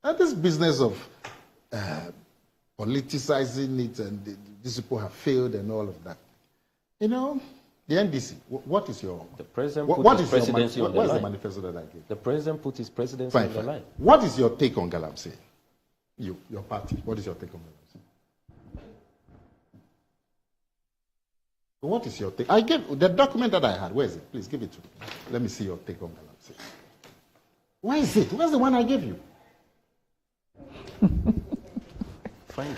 And this business of politicizing it and these people have failed and all of that. You know, the NDC, what is your... The president what put his presidency on the line. What is the manifesto that I gave? The president put his presidency on the line. What is your take on galamsey? Your party, what is your take on galamsey? What is your take? I gave the document that I had. Where is it? Please give it to me. Let me see your take on galamsey. Where is it? Where's the one I gave you? Find it.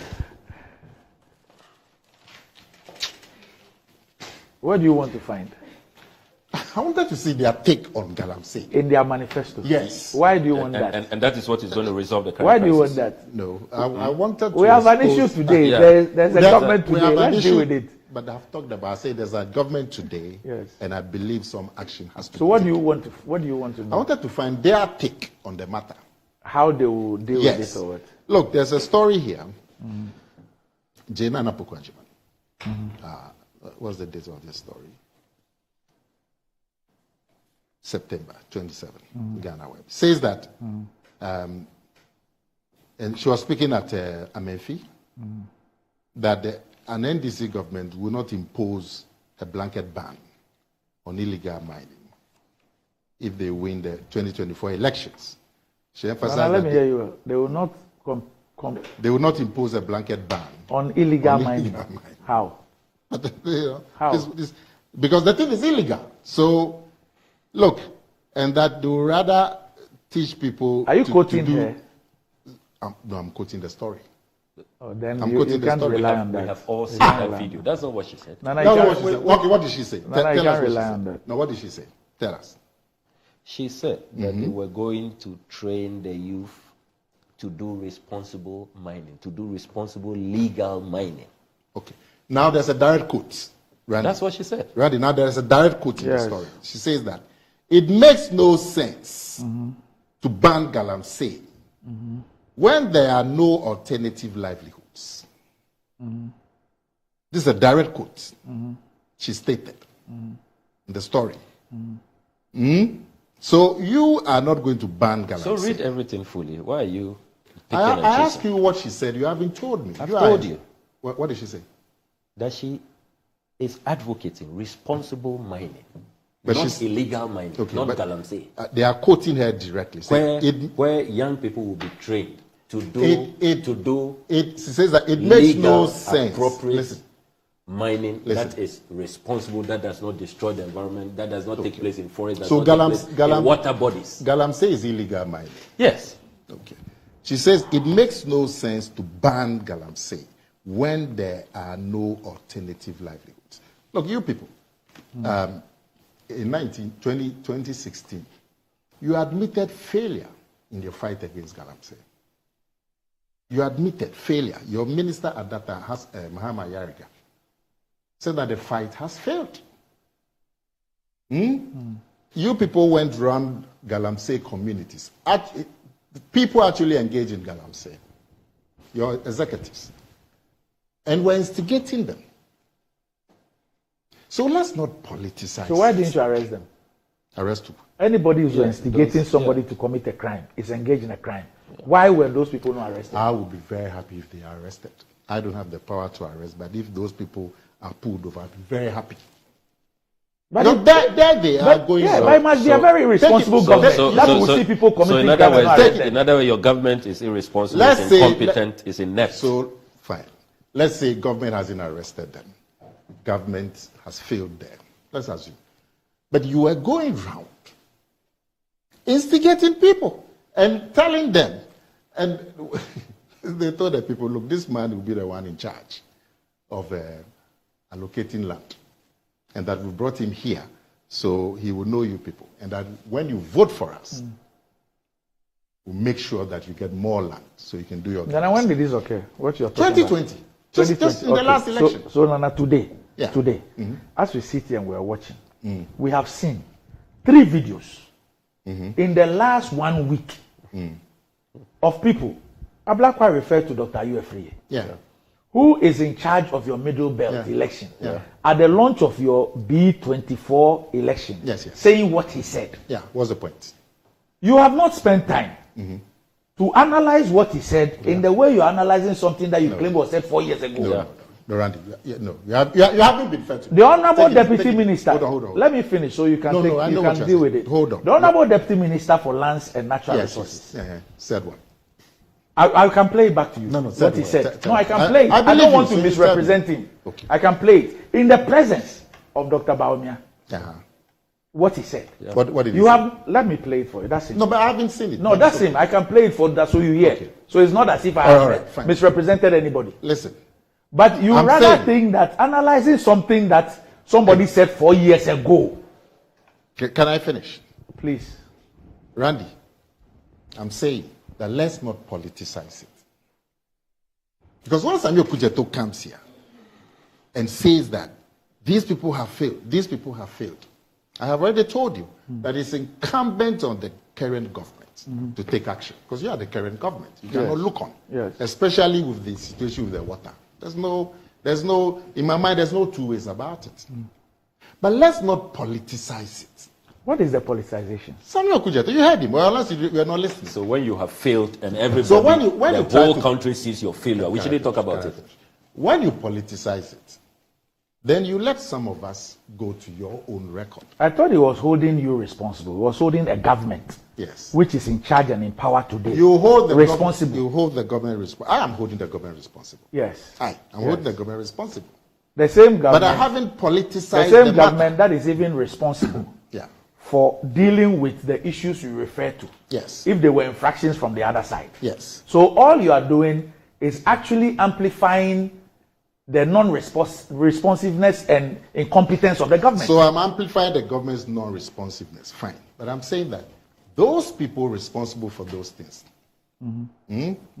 What do you want to find? I wanted to see their take on galamsey. In their manifesto? Yes. Why do you want that? And that is what is going to resolve the current Why do you crisis. want that? No, I wanted to... We have an issue today. There's a government today. Let's deal with it. But I've talked about, I say there's a government today, yes, and I believe some action has to be So what taken. do you want to know? I wanted to find their take on the matter. How they will deal with this or what? Look, there's a story here. Jane Anapokwajiman. What's the date of this story? September 27, Ghana Web. Says that, and she was speaking at Amenfi, that an NDC government will not impose a blanket ban on illegal mining if they win the 2024 elections. She emphasized let me hear you. They will not they will not impose a blanket ban on illegal mining. How? How? Because the thing is illegal. So, look, and that they will rather teach people. Are you quoting her? No, I'm quoting the story. Oh, then I'm you can't rely on that. We have all seen that video. That's not what she said. What did she say? Tell us rely on that. Now, what did she say? Tell us. She said that they were going to train the youth to do responsible mining, to do responsible legal mining. Okay. Now there's a direct quote. Randy. That's what she said. Randy, now there's a direct quote in the story. She says that it makes no sense to ban galamsey when there are no alternative livelihoods. This is a direct quote. She stated in the story. So you are not going to ban galamsey. So read everything fully. Why are you picking I and asked choosing? you what she said. You haven't told me. I've told you. What did she say? That she is advocating responsible mining. But not she's illegal mining, not galamsey. They are quoting her directly. Where young people will be trained to do she says that it makes no sense. Appropriate mining that is responsible, that does not destroy the environment, that does not take place in forests, in water bodies. Galamsey is illegal mining. Yes. Okay. She says it makes no sense to ban galamsey when there are no alternative livelihoods. Look, you people, in 2016, you admitted failure in your fight against galamsey. You admitted failure. Your minister at that time, Mahama Yarika, said that the fight has failed. You people went around galamsey communities. People actually engage in galamsey. Your executives. And we're instigating them. So let's not politicize. So why didn't you arrest them? Arrest who? Anybody who's instigating somebody to commit a crime is engaged in a crime. Why were those people not arrested? I would be very happy if they are arrested. I don't have the power to arrest, but if those people are pulled over, I'd be very happy. But there they are going. Yeah, but it must be a very responsible government. That will see people committing crime. In other words, your government is irresponsible, is incompetent, is inept. So, fine. Let's say government hasn't arrested them. Government has failed them. Let's assume. But you are going round instigating people and telling them, and they told the people, look, this man will be the one in charge of allocating land. And that we brought him here, so he will know you people. And that when you vote for us, we'll make sure that you get more land, so you can do your. Then when did this occur? What's your 2020? Just in the last election. So Nana, today, as we sit here and we are watching, we have seen 3 videos in the last 1 week of people. Ablakwa referred to Dr. Uefriye. Who is in charge of your middle belt election at the launch of your B24 election, saying what he said. What's the point? You have not spent time to analyze what he said in the way you're analyzing something that you claim was said 4 years ago. No, Randy, you haven't been fair to me. The Honorable Deputy Minister, hold on. let me finish so you can, deal with it. Hold on. The Honorable Deputy Minister for Lands and Natural Resources. Said what? I can play it back to you. What he said. I can play it. I don't want to misrepresent him. Okay. I can play it. In the presence of Dr. Baumia. What he said. What did he say? Let me play it for you. That's it. No, but I haven't seen it. No, that's him. I can play it for that so you hear. Okay. So it's not as if I have misrepresented anybody. Listen. But you rather think that analyzing something that somebody said 4 years ago. Can I finish? Please. Randy, I'm saying that let's not politicize it. Because once Samuel Kujeto comes here and says that these people have failed, I have already told you that it's incumbent on the current government to take action. Because you are the current government. You cannot look on. Especially with the situation with the water. There's no, in my mind, there's no two ways about it. But let's not politicize it. What is the politicization? Samuel Kujeto, you heard him. Well, unless you are not listening. So when you have failed and everybody, so when the whole country sees your failure, we shouldn't talk about it. When you politicize it, then you let some of us go to your own record. I thought he was holding you responsible. He was holding a government, which is in charge and in power today. You hold the responsible. You hold the government responsible. I am holding the government responsible. Yes. I'm holding the government responsible. The same government. But I haven't politicized the same government that is even responsible. For dealing with the issues you refer to. Yes. If there were infractions from the other side. Yes. So all you are doing is actually amplifying the non-responsiveness and incompetence of the government. So I'm amplifying the government's non-responsiveness. Fine. But I'm saying that those people responsible for those things,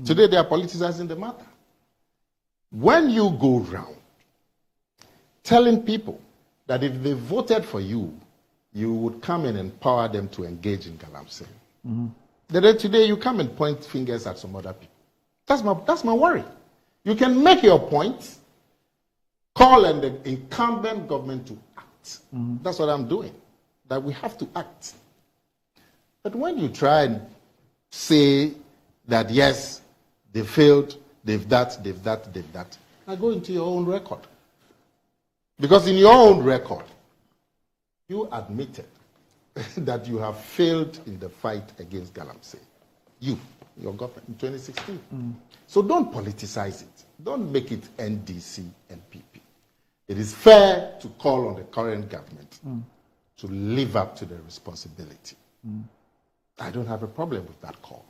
today they are politicizing the matter. When you go round telling people that if they voted for you, you would come and empower them to engage in galamsey. Then today you come and point fingers at some other people. That's my worry. You can make your point, call on the incumbent government to act. That's what I'm doing. That we have to act. But when you try and say that yes, they failed, they've that, I go into your own record. Because in your own record, you admitted that you have failed in the fight against galamsey. Your government, in 2016. So don't politicize it. Don't make it NDC and PP. It is fair to call on the current government to live up to their responsibility. I don't have a problem with that call.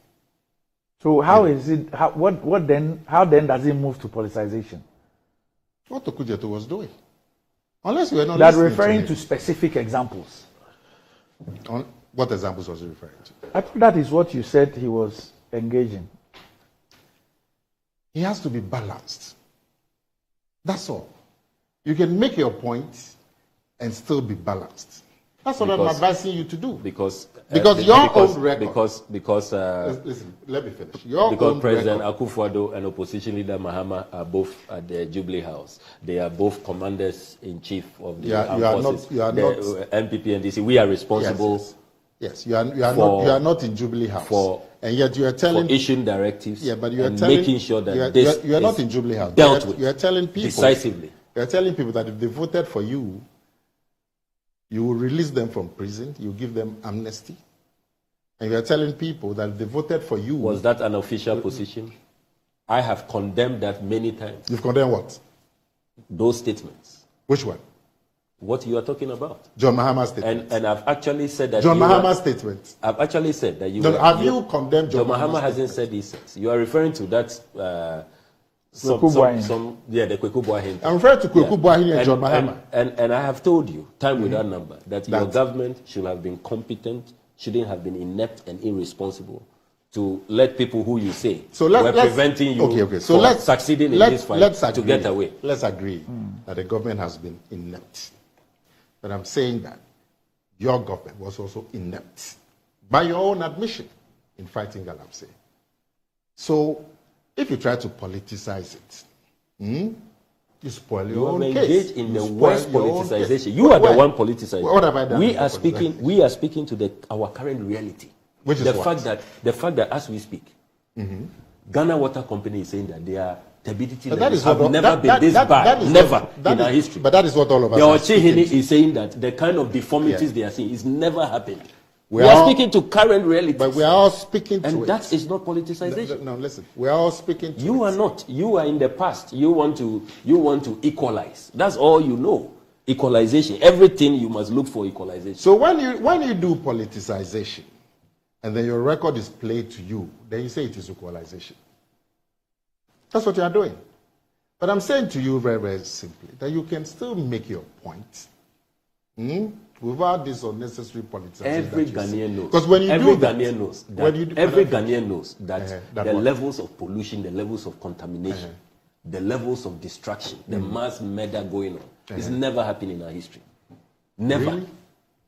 So how is it? How then does it move to politicization? What Okujeto was doing. Unless you were not that referring to specific examples. What examples was he referring to? I thought that is what you said he was engaging. He has to be balanced. That's all. You can make your point and still be balanced. That's what I'm advising you to do. Because your own record. Listen, let me finish. Because President Akufo-Addo and opposition leader Mahama are both at the Jubilee House. They are both commanders in chief of the armed forces. You are not NPP and DC. We are responsible. Yes. You are not in Jubilee House. And yet you are telling issuing directives. Yeah, but you are making sure that you are not in Jubilee House. Dealt with. You are telling people decisively. You are telling people that if they voted for you, you will release them from prison. You give them amnesty. And you are telling people that if they voted for you... Was that an official position? I have condemned that many times. You've condemned what? Those statements. Which one? What you are talking about. John Mahama's statement. And I've actually said that... John Mahama's statement. I've actually said that you... Have you condemned John Mahama? John Mahama hasn't said these things. You are referring to that... the Kweku Boahin. I'm referring to Kweku Boahin and John Mahama. And I have told you, time without number, that your government should have been competent, shouldn't have been inept and irresponsible to let people who you say were preventing you from succeeding in this fight to get away. Let's agree that the government has been inept. But I'm saying that your government was also inept by your own admission in fighting galamsey. So if you try to politicize it, you spoil your own case. You engage in the worst politicization. You are the one politicizing. What have I done? We are speaking to our current reality. Which is the fact that as we speak, Ghana Water Company is saying that their turbidity levels have never been this bad. Never in our history. But that is what all of us are speaking to. Is saying that the kind of deformities they are seeing is never happened. We are speaking to current realities. But we are all speaking to it. And that is not politicization. No, listen. We are all speaking to it. You are not. You are in the past. You want to equalize. That's all you know. Equalization. Everything you must look for equalization. So when you do politicization, and then your record is played to you, then you say it is equalization. That's what you are doing. But I'm saying to you very, very simply that you can still make your point without this unnecessary politicization. Every Ghanaian knows. Because when you every do that, Ghanaian knows that every Ghanaian knows that the levels of pollution, the levels of contamination, the levels of destruction, the mass murder going on is never happened in our history. Never. Really?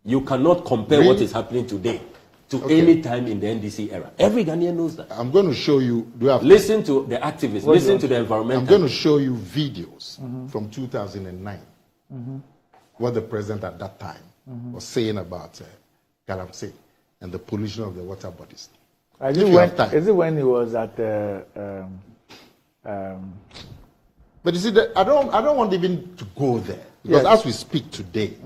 You cannot compare what is happening today to any time in the NDC era. Every Ghanaian knows that. I'm going to show you. Listen to the activists. Listen to the environmental. I'm going to show you videos from 2009. What the president at that time was saying about galamsey and the pollution of the water bodies. Is it when he was at? But you see, I don't want even to go there because as we speak today,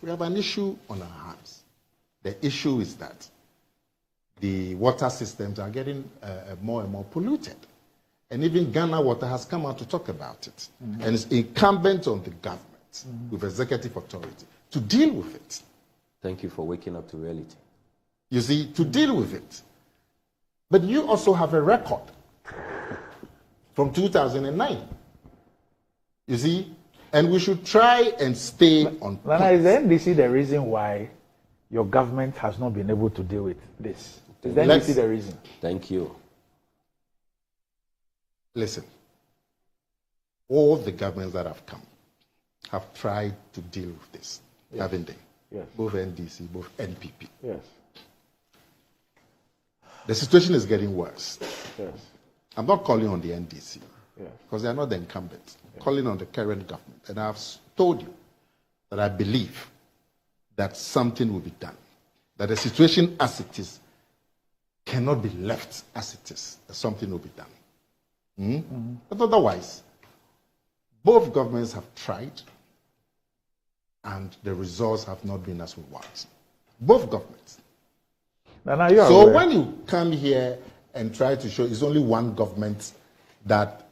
we have an issue on our hands. The issue is that the water systems are getting more and more polluted. And even Ghana Water has come out to talk about it. And it's incumbent on the government with executive authority to deal with it. Thank you for waking up to reality. You see, to deal with it. But you also have a record from 2009. You see? And we should try and stay on point. Nana, is the NDC the reason why your government has not been able to deal with this? Is the NDC the reason? Thank you. Listen, all the governments that have come have tried to deal with this, haven't they? Yes. Both NDC, both NPP. Yes. The situation is getting worse. Yes. I'm not calling on the NDC because they are not the incumbents. I'm calling on the current government. And I've told you that I believe that something will be done. That the situation as it is cannot be left as it is. That something will be done. But otherwise, both governments have tried and the results have not been as we want. Both governments. So when you come here and try to show it's only one government that...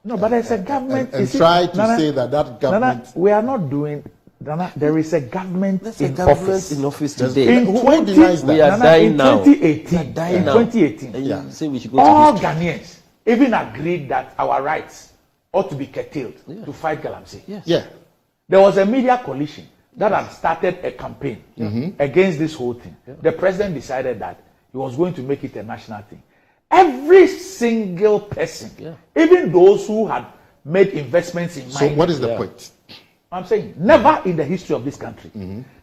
No, but there's a government... And try to say that government... we are not doing... there is a government in office today. Who denies that? We are dying now. In 2018, all Ghanaians even agreed that our rights ought to be curtailed to fight galamsey. Yeah. There was a media coalition that had started a campaign against this whole thing. The president decided that he was going to make it a national thing. Every single person, even those who had made investments in mines. So what is the point? I'm saying never in the history of this country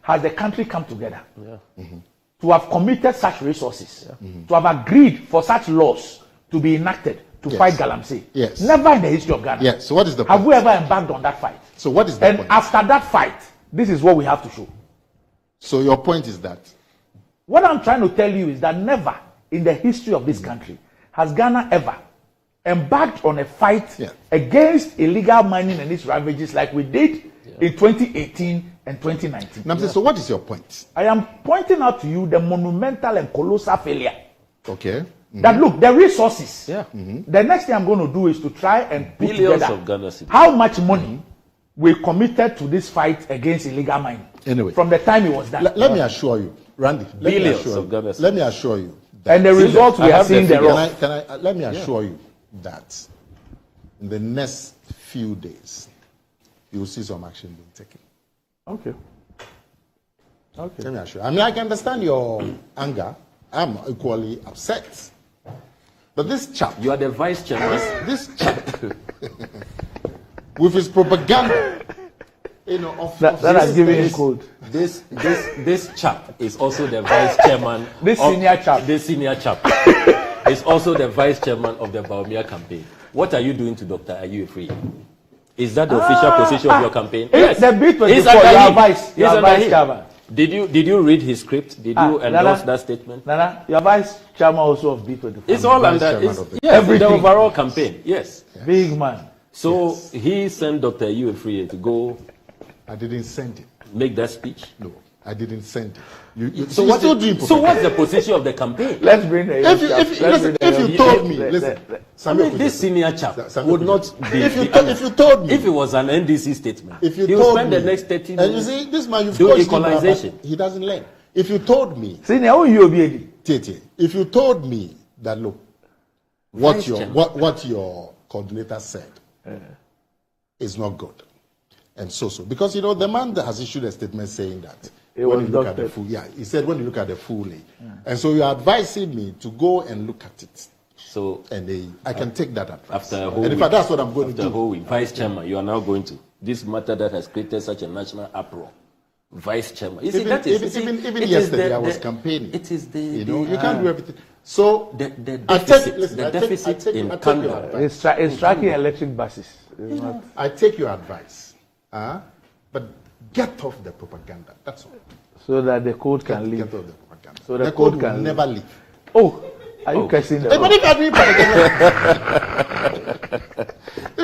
has the country come together to have committed such resources, to have agreed for such laws to be enacted to fight galamsey. Yes. Never in the history of Ghana. Yes. So what is the point? Have we ever embarked on that fight? So what is the point? And after that fight, this is what we have to show. So your point is that? What I'm trying to tell you is that never in the history of this country has Ghana ever embarked on a fight against illegal mining and its ravages like we did in 2018 and 2019. Namse, so what is your point? I am pointing out to you the monumental and colossal failure. Okay. That look, the resources. The next thing I'm going to do is to try and put billions together of Ghana cedis. How much money we committed to this fight against illegal mining. Anyway, from the time it was done. Let me assure you, Randy. Billions of Ghana cedis. Let me assure you. And the results we have seen there. Let me assure you that in the next few days, you will see some action being taken. Okay. Let me assure you. I mean, I can understand your anger. I'm equally upset. But this chap... You are the vice chairman. This chap, with his propaganda, that has given him code. This chap is also the vice chairman. This senior chap is also the vice chairman of the Baumia campaign. What are you doing to Dr. Ayew Free? Is that the official position of your campaign? Yes. The B24, you are vice chairman. Did you read his script? Did you endorse that statement? Nana, your vice chairman also of B24. It's all under the overall campaign. Yes. Big man. So he sent Dr. Ufree to go. I didn't send it. Make that speech? No, I didn't send it. So what's the position of the campaign? Let's bring the if you told me, listen, this senior chap would not be. If you told me, if it was an NDC statement, if you he would spend the next 30 minutes. And you see, this man, you've do equalization. He doesn't learn. If you told me, if you told me that look, what your coordinator said is not good, and so because the man that has issued a statement saying that. When you look at the full, he said when you look at the fully, and so you're advising me to go and look at it. So and I can take that advice. After a whole and in fact, that's what I'm going to do. After a whole week, Vice Chairman, you are now going to this matter that has created such a national uproar. Vice Chairman, you see, even yesterday I was campaigning. It is the you can't do everything. So the deficit in candor. It's tracking electric buses. I take your advice, but get off the propaganda. That's all. So that the code can leave. Get off the propaganda. So the code can never leave. Oh, are you cursing them? But if I do propaganda.